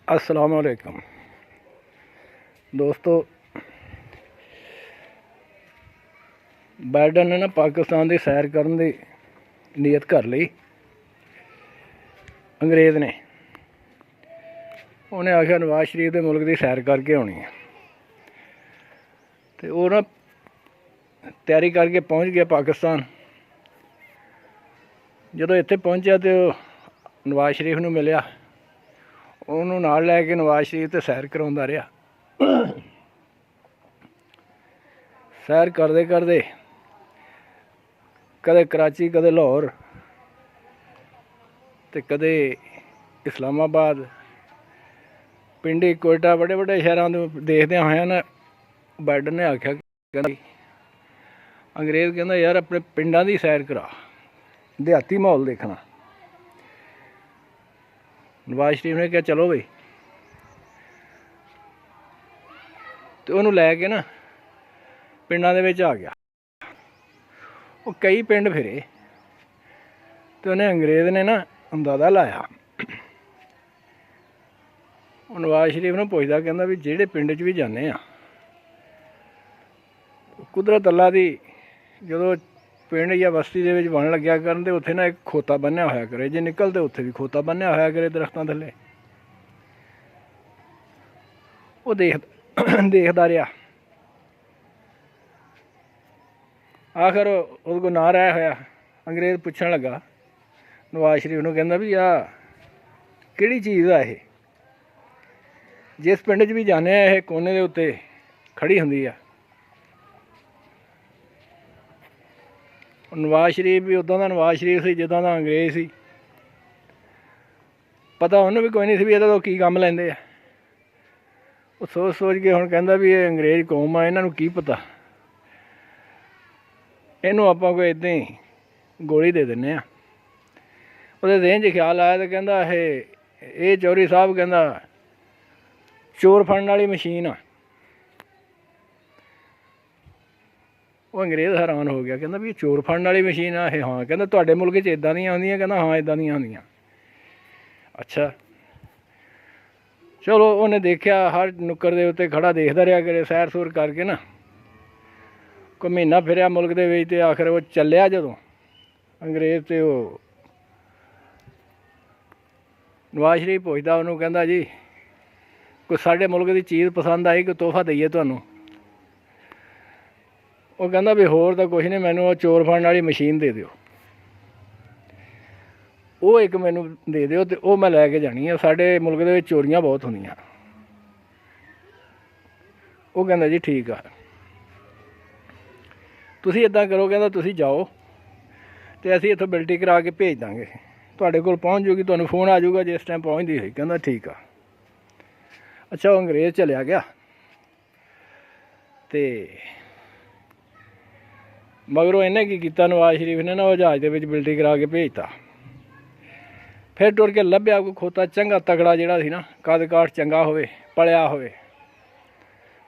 अस्सलाम वालेकुम दोस्तों। बाइडन ने ना पाकिस्तान की सैर करने की नीयत कर ली। अंग्रेज़ ने उन्हें आख्या नवाज शरीफ के मुल्क की सैर करके आनी है। तो वो ना तैयारी करके पहुँच गया पाकिस्तान। जो इत्थे पहुँचा तो नवाज शरीफ नूं मिलिया, उन्होंने नाल लैके नवाज शरीफ तो सैर करवाता रहा। सैर करते करते कदे कराची, कदे लाहौर, तो कदे इस्लामाबाद, पिंडी, कोयटा, बड़े बड़े शहरों देखते होया ना बाइडन ने आख्या कहना अंग्रेज़ कहना यार अपने पिंडा की सैर करा, देहाती माहौल देखना। नवाज शरीफ ने कहा चलो बई। तो उन्होंने लैके ना पिंडा दे विच आ गया। वो कई पिंड फिरे तो उन्हें अंग्रेज़ ने ना अंदाज़ा लाया। नवाज शरीफ ने पुछदा कहना भी जेड़े पिंड च भी जाने कुदरत अल्लाह दी जो पिंड या बस्ती दे विच बन लग्या करन ते उत्थे ना एक खोता बन्निया होया करे, जे निकलते उत्थे भी खोता बन्निया होया करे दरख्तां थल्ले। वो देखदा रहा। आखिर उहदे कोल ना रहा होया। अंग्रेज़ पुछण लगा नवाज शरीफ नूं कहंदा भी आ किहड़ी चीज़ आ ये, जिस पिंड च भी जाने ये कोने दे उत्ते खड़ी हुंदी आ। नवाज शरीफ भी उदा का नवाज शरीफ से जिदा का अंग्रेज़ सी। पता उन्होंने भी कोई नहीं सी भी इहदा की काम लैंदे आ। वो सोच सोच के हुण कहंदा भी ये अंग्रेज़ कौम आ, इन्हां नूं की पता, इनू आपां कोई इदां ही गोली दे दिंदे आ। उहदे ज़हन च ख्याल आया तो कहंदा ये चौधरी साहब कहंदा चोर फड़न वाली मशीन आ। वो अंग्रेज़ हैरान हो गया, कहंदा भी चोर फड़न वाली मशीन आ ये? हाँ। कहंदा तुहाडे मुल्क च इदां दियां आउंदियां? कहंदा हाँ इदां दियां आउंदियां। अच्छा चलो उन्हें देखा हर नुक्कर दे उत्ते खड़ा देखदा रहा करे, सैर सूर करके ना कोई महीना फिरिया मुल्क दे विच ते आखिर वो चलिया जदों अंग्रेज़ ते वो नवाज शरीफ पुछदा उन्होंने कहंदा जी कोई साडे मुल्क की चीज़ पसंद आई, कोई तोहफा दईए तुहानूं? वो कहंदा भी होर तां कुछ नहीं, मैनूं चोर फड़न वाली मशीन दे दिओ, वो एक मैनू दे दिओ ते वो मैं लैके जानी है। साडे मुल्क दे विच चोरियां बहुत होंदियां। वो कहंदा जी ठीक आ, तुसीं इदां करो, कहंदा तुसीं जाओ तो असीं इत्थों बिल्टी करा के भेज देंगे, तुहाडे कोल पहुँच जूगी, तुहानूं फोन आ जाऊगा जिस टाइम पहुँचदी होई। कहंदा ठीक आ। अच्छा वो अंग्रेज़ चलिया गया ते मगरों इन्हें की कीता, नवाज शरीफ ने ना वो जहाज़ दे विच बिल्टी करा के भेजता। फिर टुर के लभ्या कोई खोता चंगा तगड़ा जिहड़ा सी ना, कद काठ चंगा होवे, पलिया होवे,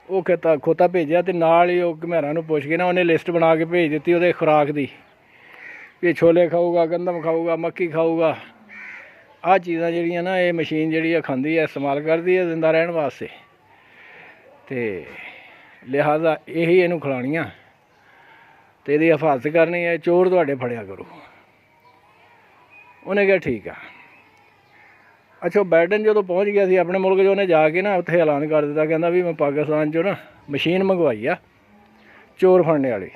वो खोता भेजिया ते नाल ही घमेरां नूं पुछ के ना उन्हें लिस्ट बना के भेज दी उहदे खुराक दी भी छोले खाऊगा, गंदम खाऊगा, मक्की खाऊगा। आ चीज़ां जिहड़ियां ना ये मशीन जिहड़ी खांदी है, इस्तेमाल करदी है जिंदा रहण वास्ते, ते लिहाजा यही इहनूं खिलाणियां ते इहदी हिफाजत करनी है। चोर तुहाडे फड़िया करो। उन्हें कहा ठीक है। अच्छा बाइडन जो पहुँच गया सी अपने मुल्क जो, उन्हें जाके ना उत्थे ऐलान कर दिता, कहंदा भी मैं पाकिस्तान चो ना मशीन मंगवाई आ चोर फड़ने वाली,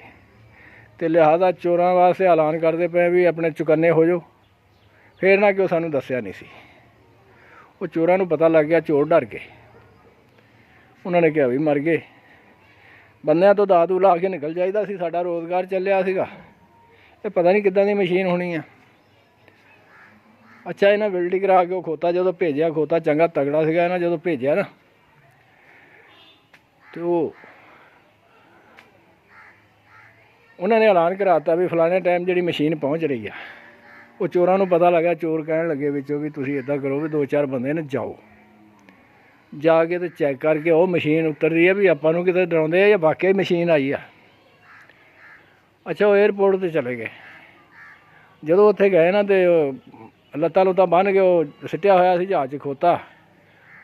तो लिहाजा चोरां वास्ते ऐलान करते पे भी अपने चुकन्ने हो जाओ। फिर ना कि सानू दस्सिया नहीं सी। वो चोरां नूं पता लग गया, चोर डर गए। उन्होंने कहा भी मर गए, बंदियां तो दादू ला के निकल जाइदा सी, साडा रोज़गार चलिया सीगा, ये पता नहीं किद्दां दी मशीन होनी है। अच्छा इन्हें बिल्टी करा के वो खोता जो भेजा, खोता चंगा तगड़ा सीगा, इन्हें जो भेजा ना तो उन्होंने ऐलान कराता भी फलाने टाइम जी मशीन पहुँच रही है। वो चोरों को पता लगा, चोर कह लगे विचों भी तुसीं इदां करो भी 2-4 बंदे ने जाओ, जाके तो चैक करके वो मशीन उतर रही है भी आपां नूं किते डराउंदे या वाकई मशीन आई है। अच्छा वो एयरपोर्ट पर चले गए। जो उत्थे गए ना तो लत्तां लुत्तां बन के वो सिटिया होया सी जहाज़ खोता,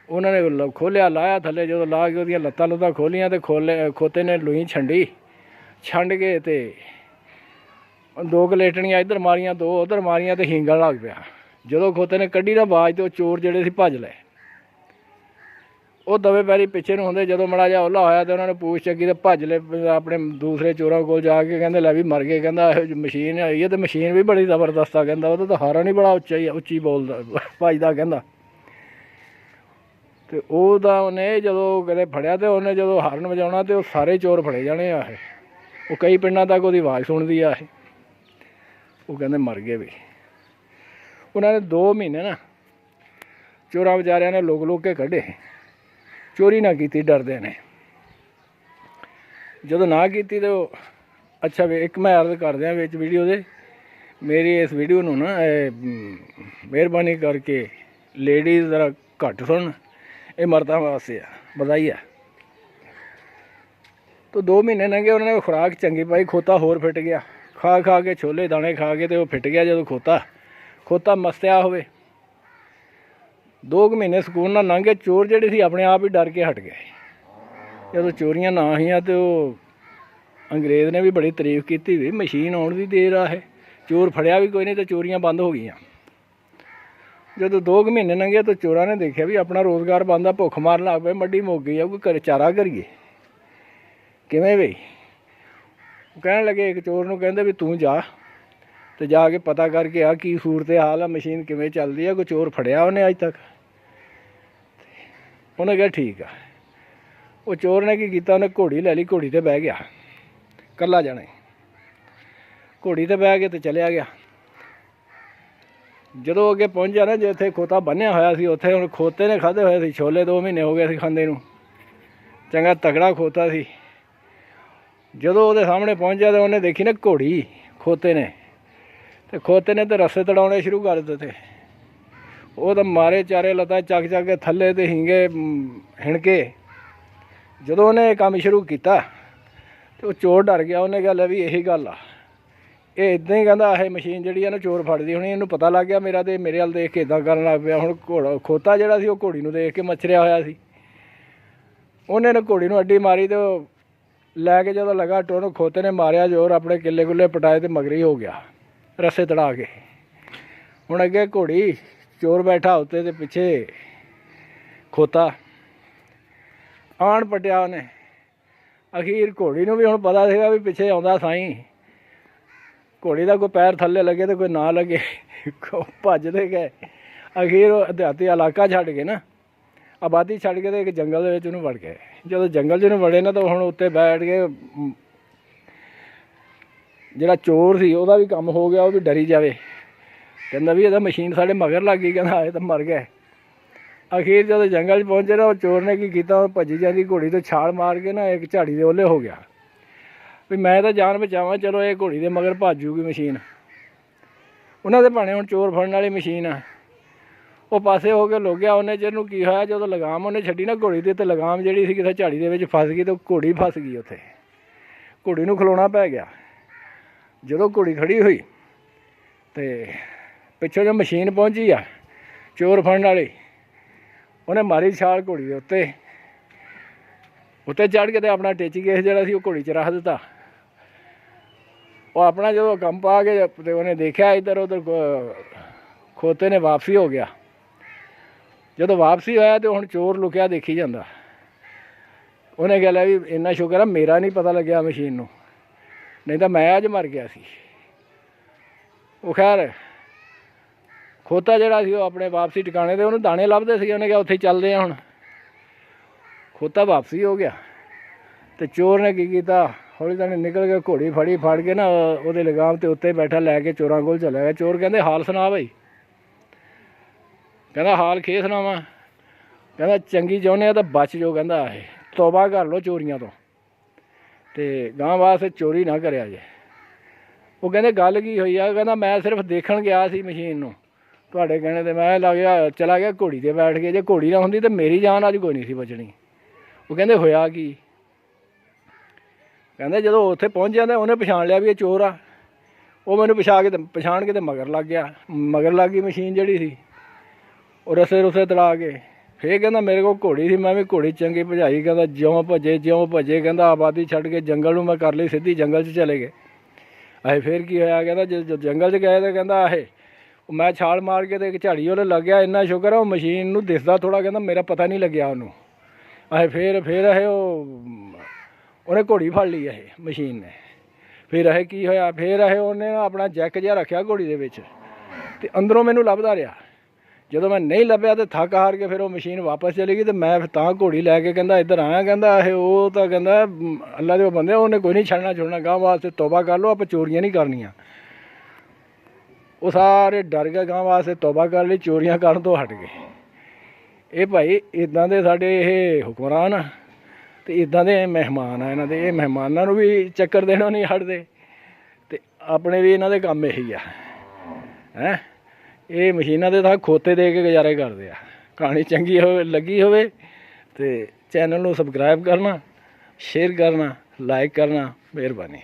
ਉਹਨਾਂ ਨੇ ਖੋਲ੍ਹਿਆ, ਲਾਇਆ ਥੱਲੇ। ਜਦੋਂ ਲਾ ਕੇ ਉਹਦੀਆਂ ਲੱਤਾਂ ਲੁੱਤਾਂ ਖੋਲ੍ਹੀਆਂ ਤੇ ਖੋਤੇ ਨੇ ਲੂਈ ਛੰਡ ਕੇ ਤੇ 2 ਗਲੇਟਣੀਆਂ ਇੱਧਰ ਮਾਰੀਆਂ, 2 ਉੱਧਰ ਮਾਰੀਆਂ ਤੇ ਹੀਂਗਣ ਲੱਗ ਪਿਆ। ਜਦੋਂ ਖੋਤੇ ਨੇ ਕੱਢੀ ਨਾ ਆਵਾਜ਼ ਤੇ ਉਹ ਚੋਰ ਜਿਹੜੇ ਸੀ ਭੱਜ ਲਏ। ਉਹ ਦਵੇ ਪੈਰੀ ਪਿੱਛੇ ਨੂੰ ਹੁੰਦੇ। ਜਦੋਂ ਮਾੜਾ ਜਿਹਾ ਉਹਲਾ ਹੋਇਆ ਤੇ ਉਹਨਾਂ ਨੇ ਪੂਛ ਚੱਕੀ ਤੇ ਭੱਜ ਲਏ ਆਪਣੇ ਦੂਸਰੇ ਚੋਰਾਂ ਕੋਲ ਜਾ ਕੇ। ਕਹਿੰਦੇ ਲੈ ਵੀ ਮਰ ਗਏ। ਕਹਿੰਦਾ ਇਹੋ ਜਿਹੀ ਮਸ਼ੀਨ ਆਈ ਹੈ ਤੇ ਮਸ਼ੀਨ ਵੀ ਬੜੀ ਜ਼ਬਰਦਸਤ ਆ। ਕਹਿੰਦਾ ਉਹਦਾ ਤਾਂ ਹਾਰਨ ਹੀ ਬੜਾ ਉੱਚੀ ਬੋਲਦਾ ਭੱਜਦਾ। ਕਹਿੰਦਾ ਤੇ ਉਹਦਾ ਉਹਨੇ ਜਦੋਂ ਕਦੇ ਫੜਿਆ ਤੇ ਉਹਨੇ ਜਦੋਂ ਹਾਰਨ ਵਜਾਉਣਾ ਤੇ ਉਹ ਸਾਰੇ ਚੋਰ ਫੜੇ ਜਾਣੇ ਆ। ਉਹ ਕਈ ਪਿੰਡਾਂ ਤੱਕ ਉਹਦੀ ਆਵਾਜ਼ ਸੁਣਦੀ ਆ। ਉਹ ਕਹਿੰਦੇ ਮਰ ਗਏ ਵੀ। ਉਹਨਾਂ ਨੇ 2 ਮਹੀਨੇ ਨਾ ਚੋਰਾਂ ਵਿਚਾਰਿਆਂ ਨੇ ਲੁਕ ਕੇ ਕੱਢੇ। ਚੋਰੀ ਨਾ ਕੀਤੀ ਡਰਦੇ ਨੇ। ਜਦੋਂ ਨਾ ਕੀਤੀ ਤੇ ਉਹ ਅੱਛਾ ਵੀ ਇੱਕ ਮੈਂ ਅਰਜ਼ ਕਰਦਿਆਂ ਵਿੱਚ ਵੀਡੀਓ ਦੇ, ਮੇਰੀ ਇਸ ਵੀਡੀਓ ਨੂੰ ਨਾ ਮਿਹਰਬਾਨੀ ਕਰਕੇ ਲੇਡੀਜ਼ ਜ਼ਰਾ ਘੱਟ ਸੁਣਨ। ਇਹ ਮਰਦਾਂ ਵਾਸਤੇ ਆ, ਵਧਾਈ ਆ। ਤਾਂ 2 ਮਹੀਨੇ ਲੰਘੇ। ਉਹਨਾਂ ਨੇ ਖੁਰਾਕ ਚੰਗੀ ਪਾਈ। ਖੋਤਾ ਹੋਰ ਫਿੱਟ ਗਿਆ। ਖਾ ਕੇ ਛੋਲੇ ਦਾਣੇ ਖਾ ਕੇ ਤੇ ਉਹ ਫਿੱਟ ਗਿਆ। ਜਦੋਂ ਖੋਤਾ ਮਸਤਿਆ ਹੋਵੇ। 2 ਮਹੀਨੇ ਸਕੂਨ ਨਾਲ ਲੰਘੇ। ਚੋਰ ਜਿਹੜੇ ਸੀ ਆਪਣੇ ਆਪ ਹੀ ਡਰ ਕੇ ਹਟ ਗਏ। ਜਦੋਂ ਚੋਰੀਆਂ ਨਾ ਹੋਈਆਂ ਤੇ ਉਹ ਅੰਗਰੇਜ਼ ਨੇ ਵੀ ਬੜੀ ਤਾਰੀਫ ਕੀਤੀ ਵੀ ਮਸ਼ੀਨ ਆਉਣ ਦੀ ਦੇਰ ਆ। ਇਹ ਚੋਰ ਫੜਿਆ ਵੀ ਕੋਈ ਨਹੀਂ ਤੇ ਚੋਰੀਆਂ ਬੰਦ ਹੋ ਗਈਆਂ। ਜਦੋਂ 2 ਮਹੀਨੇ ਲੰਘੇ ਤਾਂ ਚੋਰਾਂ ਨੇ ਦੇਖਿਆ ਵੀ ਆਪਣਾ ਰੋਜ਼ਗਾਰ ਬੰਦ ਆ। ਭੁੱਖ ਮਾਰਨ ਲੱਗ ਪਏ। ਮੰਡੀ ਮੁੱਕ ਗਈ ਆ। ਕੋਈ ਚਾਰਾ ਕਰੀਏ ਕਿਵੇਂ ਬਈ? ਉਹ ਕਹਿਣ ਲੱਗੇ, ਇੱਕ ਚੋਰ ਨੂੰ ਕਹਿੰਦੇ ਵੀ ਤੂੰ ਜਾ ਤੇ ਜਾ ਕੇ ਪਤਾ ਕਰਕੇ ਆ ਕੀ ਸੂਰਤ ਹਾਲ ਆ, ਮਸ਼ੀਨ ਕਿਵੇਂ ਚੱਲਦੀ ਆ। ਕੋਈ ਚੋਰ ਫੜਿਆ ਉਹਨੇ ਅੱਜ ਤੱਕ? ਉਹਨੇ ਕਿਹਾ ਠੀਕ ਆ। ਉਹ ਚੋਰ ਨੇ ਕੀ ਕੀਤਾ, ਉਹਨੇ ਘੋੜੀ ਲੈ ਲਈ। ਘੋੜੀ 'ਤੇ ਬਹਿ ਗਿਆ ਇਕੱਲਾ ਜਾਣਾ। ਘੋੜੀ 'ਤੇ ਬਹਿ ਕੇ ਤੇ ਚਲਿਆ ਗਿਆ। ਜਦੋਂ ਅੱਗੇ ਪਹੁੰਚਿਆ ਨਾ ਜਿੱਥੇ ਖੋਤਾ ਬੰਨ੍ਹਿਆ ਹੋਇਆ ਸੀ, ਉੱਥੇ ਹੁਣ ਖੋਤੇ ਨੇ ਖਾਧੇ ਹੋਏ ਸੀ ਛੋਲੇ। 2 ਮਹੀਨੇ ਹੋ ਗਏ ਸੀ ਖਾਂਦੇ ਨੂੰ। ਚੰਗਾ ਤਗੜਾ ਖੋਤਾ ਸੀ। ਜਦੋਂ ਉਹਦੇ ਸਾਹਮਣੇ ਪਹੁੰਚਿਆ ਤਾਂ ਉਹਨੇ ਦੇਖੀ ਨਾ ਘੋੜੀ ਖੋਤੇ ਨੇ ਤੇ ਰਸੇ ਤੜਾਉਣੇ ਸ਼ੁਰੂ ਕਰ ਦਿੱਤੇ। ਉਹ ਤਾਂ ਮਾਰੇ ਚਾਰੇ ਲੱਤਾਂ ਚੱਕ ਕੇ ਥੱਲੇ ਤੇ ਹੀਂਗੇ ਹਿਣਕੇ। ਜਦੋਂ ਉਹਨੇ ਇਹ ਕੰਮ ਸ਼ੁਰੂ ਕੀਤਾ ਤੇ ਉਹ ਚੋਰ ਡਰ ਗਿਆ। ਉਹਨੇ ਕਿਹਾ ਲੈ ਵੀ ਇਹੀ ਗੱਲ ਆ। ਇਹ ਇੱਦਾਂ ਹੀ ਕਹਿੰਦਾ ਇਹ ਮਸ਼ੀਨ ਜਿਹੜੀ ਆ ਨਾ ਚੋਰ ਫੜਦੀ ਹੋਣੀ। ਇਹਨੂੰ ਪਤਾ ਲੱਗ ਗਿਆ ਮੇਰਾ ਤੇ ਮੇਰੇ ਵੱਲ ਦੇਖ ਕੇ ਇੱਦਾਂ ਕਰਨ ਲੱਗ ਪਿਆ। ਹੁਣ ਖੋਤਾ ਜਿਹੜਾ ਸੀ ਉਹ ਘੋੜੀ ਨੂੰ ਦੇਖ ਕੇ ਮੱਛਰਿਆ ਹੋਇਆ ਸੀ। ਉਹਨੇ ਨਾ ਘੋੜੀ ਨੂੰ ਅੱਡੀ ਮਾਰੀ ਤੇ ਉਹ ਲੈ ਕੇ ਜਦੋਂ ਲਗਾ ਟੁਰਨ, ਖੋਤੇ ਨੇ ਮਾਰਿਆ ਜ਼ੋਰ। ਆਪਣੇ ਕਿੱਲੇ ਕੁੱਲੇ ਪਟਾਏ ਤੇ ਮਗਰੀ ਹੋ ਗਿਆ ਰਸੇ ਤੜਾ ਕੇ। ਹੁਣ ਅੱਗੇ ਘੋੜੀ ਚੋਰ ਬੈਠਾ ਉੱਤੇ ਤੇ ਪਿੱਛੇ ਖੋਤਾ। ਆਣ ਪਟਿਆ ਉਹਨੇ। ਅਖੀਰ ਘੋੜੀ ਨੂੰ ਵੀ ਹੁਣ ਪਤਾ ਸੀਗਾ ਵੀ ਪਿੱਛੇ ਆਉਂਦਾ ਸਾਈਂ। ਘੋੜੀ ਦਾ ਕੋਈ ਪੈਰ ਥੱਲੇ ਲੱਗੇ ਤੇ ਕੋਈ ਨਾ ਲੱਗੇ। ਭੱਜਦੇ ਗਏ। ਅਖੀਰ ਉਹ ਦਿਹਾਤੀ ਇਲਾਕਾ ਛੱਡ ਕੇ ਨਾ, ਆਬਾਦੀ ਛੱਡ ਕੇ ਤੇ ਇੱਕ ਜੰਗਲ ਦੇ ਵਿੱਚ ਉਹਨੂੰ ਵੜ ਗਏ। ਜਦੋਂ ਜੰਗਲ 'ਚ ਉਹਨੂੰ ਵੜੇ ਨਾ ਤਾਂ ਹੁਣ ਉੱਤੇ ਬੈਠ ਕੇ ਜਿਹੜਾ ਚੋਰ ਸੀ ਉਹਦਾ ਵੀ ਕੰਮ ਹੋ ਗਿਆ। ਉਹ ਵੀ ਡਰੀ ਜਾਵੇ। ਕਹਿੰਦਾ ਵੀ ਇਹਦਾ ਮਸ਼ੀਨ ਸਾਡੇ ਮਗਰ ਲੱਗ ਗਈ। ਕਹਿੰਦਾ ਇਹ ਤਾਂ ਮਰ ਗਿਆ। ਅਖੀਰ ਜਦੋਂ ਜੰਗਲ 'ਚ ਪਹੁੰਚੇ ਨਾ, ਉਹ ਚੋਰ ਨੇ ਕੀ ਕੀਤਾ, ਉਹ ਭੱਜੀ ਜਾਂਦੀ ਘੋੜੀ ਤੋਂ ਛਾਲ ਮਾਰ ਕੇ ਨਾ ਇੱਕ ਝਾੜੀ ਦੇ ਉਹਲੇ ਹੋ ਗਿਆ ਵੀ ਮੈਂ ਤਾਂ ਜਾਨ ਬਚਾਵਾਂ। ਚਲੋ ਇਹ ਘੋੜੀ ਦੇ ਮਗਰ ਭੱਜ ਜੂਗੀ ਮਸ਼ੀਨ। ਉਹਨਾਂ ਦੇ ਭਾਣੇ ਹੁਣ ਚੋਰ ਫੜਨ ਵਾਲੀ ਮਸ਼ੀਨ ਆ। ਉਹ ਪਾਸੇ ਹੋ ਕੇ ਲੁਕ ਗਿਆ। ਉਹਨੇ ਚਿਰ ਨੂੰ ਕੀ ਹੋਇਆ, ਜਦੋਂ ਲਗਾਮ ਉਹਨੇ ਛੱਡੀ ਨਾ ਘੋੜੀ ਦੀ, ਤੇ ਲਗਾਮ ਜਿਹੜੀ ਸੀ ਕਿਸੇ ਝਾੜੀ ਦੇ ਵਿੱਚ ਫਸ ਗਈ ਤੇ ਘੋੜੀ ਫਸ ਗਈ ਉੱਥੇ। ਘੋੜੀ ਨੂੰ ਖਲੋਣਾ ਪੈ ਗਿਆ। ਜਦੋਂ ਘੋੜੀ ਖੜੀ ਹੋਈ ਤੇ ਪਿੱਛੋਂ ਜੋ ਮਸ਼ੀਨ ਪਹੁੰਚੀ ਆ ਚੋਰ ਫੜਨ ਵਾਲੀ, ਉਹਨੇ ਮਾਰੀ ਛਾਲ ਘੋੜੀ ਦੇ ਉੱਤੇ ਚੜ੍ਹ ਕੇ ਤੇ ਆਪਣਾ ਟਿੱਚ ਕੇਸ ਜਿਹੜਾ ਸੀ ਉਹ ਘੋੜੀ 'ਚ ਰੱਖ ਦਿੱਤਾ। ਉਹ ਆਪਣਾ ਜਦੋਂ ਕੰਮ ਪਾ ਕੇ ਤੇ ਉਹਨੇ ਦੇਖਿਆ ਇੱਧਰ ਉੱਧਰ ਖੋਤੇ ਨੇ ਵਾਪਸੀ ਹੋ ਗਿਆ। ਜਦੋਂ ਵਾਪਸੀ ਹੋਇਆ ਤੇ ਹੁਣ ਚੋਰ ਲੁਕਿਆ ਦੇਖੀ ਜਾਂਦਾ। ਉਹਨੇ ਕਿਹਾ ਲੈ ਵੀ ਇੰਨਾ ਸ਼ੁਕਰ ਆ ਮੇਰਾ ਨਹੀਂ ਪਤਾ ਲੱਗਿਆ ਮਸ਼ੀਨ ਨੂੰ, ਨਹੀਂ ਤਾਂ ਮੈਂ ਅੱਜ ਮਰ ਗਿਆ ਸੀ। ਉਹ ਖੈਰ ਖੋਤਾ ਜਿਹੜਾ ਸੀ ਉਹ ਆਪਣੇ ਵਾਪਸੀ ਟਿਕਾਣੇ 'ਤੇ ਉਹਨੂੰ ਦਾਣੇ ਲੱਭਦੇ ਸੀ। ਉਹਨੇ ਕਿਹਾ ਉੱਥੇ ਚੱਲਦੇ ਆ। ਹੁਣ ਖੋਤਾ ਵਾਪਸੀ ਹੋ ਗਿਆ ਤੇ ਚੋਰ ਨੇ ਕੀ ਕੀਤਾ, ਹੌਲੀ ਤਾਂ ਨਿਕਲ ਕੇ ਘੋੜੀ ਫੜ ਕੇ ਨਾ ਉਹਦੇ ਲਗਾਮ 'ਤੇ ਉੱਤੇ ਬੈਠਾ ਲੈ ਕੇ ਚੋਰਾਂ ਕੋਲ ਚਲਾ ਗਿਆ। ਚੋਰ ਕਹਿੰਦੇ ਹਾਲ ਸੁਣਾ ਬਈ। ਕਹਿੰਦਾ ਹਾਲ ਖੇ ਸੁਣਾਵਾਂ। ਕਹਿੰਦਾ ਚੰਗੀ ਚਾਹੁੰਦੇ ਆ ਤਾਂ ਬਚ ਜਾਓ। ਕਹਿੰਦਾ ਇਹ ਤੋਬਾ ਕਰ ਲਓ ਚੋਰੀਆਂ ਤੋਂ ਅਤੇ ਗਾਂ ਵਾਸਤੇ ਚੋਰੀ ਨਾ ਕਰਿਆ ਜੇ। ਉਹ ਕਹਿੰਦੇ ਗੱਲ ਕੀ ਹੋਈ ਆ। ਕਹਿੰਦਾ ਮੈਂ ਸਿਰਫ ਦੇਖਣ ਗਿਆ ਸੀ ਮਸ਼ੀਨ ਨੂੰ, ਤੁਹਾਡੇ ਕਹਿਣੇ 'ਤੇ ਮੈਂ ਚਲਾ ਗਿਆ ਘੋੜੀ 'ਤੇ ਬੈਠ ਕੇ। ਜੇ ਘੋੜੀ ਨਾ ਹੁੰਦੀ ਤਾਂ ਮੇਰੀ ਜਾਨ ਅੱਜ ਕੋਈ ਨਹੀਂ ਸੀ ਬਚਣੀ। ਉਹ ਕਹਿੰਦੇ ਹੋਇਆ ਕੀ। ਕਹਿੰਦੇ ਜਦੋਂ ਉੱਥੇ ਪਹੁੰਚ ਜਾਂਦਾ ਉਹਨੇ ਪਛਾਣ ਲਿਆ ਵੀ ਇਹ ਚੋਰ ਆ। ਉਹ ਮੈਨੂੰ ਪਛਾਣ ਕੇ ਤੇ ਮਗਰ ਲੱਗ ਗਿਆ। ਮਗਰ ਲੱਗ ਗਈ ਮਸ਼ੀਨ ਜਿਹੜੀ ਸੀ। ਉਹ ਰਸੇ ਰੁਸੇ ਤੜਾ ਕੇ ਫੇਰ ਕਹਿੰਦਾ ਮੇਰੇ ਕੋਲ ਘੋੜੀ ਸੀ, ਮੈਂ ਵੀ ਘੋੜੀ ਚੰਗੀ ਭਜਾਈ। ਕਹਿੰਦਾ ਜਿਉਂ ਭੱਜੇ ਕਹਿੰਦਾ ਆਬਾਦੀ ਛੱਡ ਕੇ ਜੰਗਲ ਨੂੰ ਮੈਂ ਕਰ ਲਈ ਸਿੱਧੀ, ਜੰਗਲ 'ਚ ਚਲੇ ਗਏ। ਅਸੀਂ ਫੇਰ ਕੀ ਹੋਇਆ ਕਹਿੰਦਾ ਜਦੋਂ ਜੰਗਲ 'ਚ ਗਏ ਤਾਂ ਕਹਿੰਦਾ ਮੈਂ ਛਾਲ ਮਾਰ ਕੇ ਤੇ ਇੱਕ ਝਾੜੀ ਉਹਦੇ ਲੱਗ ਗਿਆ। ਇੰਨਾ ਸ਼ੁਕਰ ਆ ਉਹ ਮਸ਼ੀਨ ਨੂੰ ਦਿਸਦਾ ਥੋੜ੍ਹਾ, ਕਹਿੰਦਾ ਮੇਰਾ ਪਤਾ ਨਹੀਂ ਲੱਗਿਆ ਉਹਨੂੰ। ਫੇਰ ਉਹਨੇ ਘੋੜੀ ਫੜ ਲਈ ਮਸ਼ੀਨ ਨੇ। ਫਿਰ ਕੀ ਹੋਇਆ, ਫਿਰ ਉਹਨੇ ਨਾ ਆਪਣਾ ਜੈਕ ਜਿਹਾ ਰੱਖਿਆ ਘੋੜੀ ਦੇ ਵਿੱਚ ਅਤੇ ਅੰਦਰੋਂ ਮੈਨੂੰ ਲੱਭਦਾ ਰਿਹਾ। ਜਦੋਂ ਮੈਂ ਨਹੀਂ ਲੱਭਿਆ ਤਾਂ ਥੱਕ ਹਾਰ ਕੇ ਫਿਰ ਉਹ ਮਸ਼ੀਨ ਵਾਪਸ ਚਲੀ ਗਈ। ਅਤੇ ਮੈਂ ਤਾਂ ਘੋੜੀ ਲੈ ਕੇ ਕਹਿੰਦਾ ਇੱਧਰ ਆਇਆ। ਕਹਿੰਦਾ ਉਹ ਤਾਂ ਕਹਿੰਦਾ ਅੱਲਾ ਦੇ ਬੰਦੇ, ਉਹਨੇ ਕੋਈ ਨਹੀਂ ਛੱਡਣਾ ਗਾਂ ਵਾਸਤੇ ਤੌਬਾ ਕਰ ਲਓ, ਆਪਾਂ ਚੋਰੀਆਂ ਨਹੀਂ ਕਰਨੀਆਂ। ਉਹ ਸਾਰੇ ਡਰ ਗਏ, ਗਾਂ ਵਾਸਤੇ ਤੌਬਾ ਕਰ ਲਈ, ਚੋਰੀਆਂ ਕਰਨ ਤੋਂ ਹਟ ਗਏ। ਇਹ ਭਾਈ ਇੱਦਾਂ ਦੇ ਸਾਡੇ ਇਹ ਹੁਕਮਰਾਨ ਆ ਅਤੇ ਇੱਦਾਂ ਦੇ ਮਹਿਮਾਨ ਆ ਇਹਨਾਂ ਦੇ। ਇਹ ਮਹਿਮਾਨਾਂ ਨੂੰ ਵੀ ਚੱਕਰ ਦੇਣੋਂ ਨਹੀਂ ਹਟਦੇ ਅਤੇ ਆਪਣੇ ਵੀ ਇਹਨਾਂ ਦੇ ਕੰਮ ਇਹੀ ਆ ਹੈਂ। ਇਹ ਮਸ਼ੀਨਾਂ ਦੇ ਤਾਂ ਖੋਤੇ ਦੇ ਕੇ ਗੁਜ਼ਾਰੇ ਕਰਦੇ ਆ। ਕਹਾਣੀ ਚੰਗੀ ਲੱਗੀ ਹੋਵੇ ਅਤੇ ਚੈਨਲ ਨੂੰ ਸਬਸਕ੍ਰਾਈਬ ਕਰਨਾ, ਸ਼ੇਅਰ ਕਰਨਾ, ਲਾਈਕ ਕਰਨਾ। ਮਿਹਰਬਾਨੀ।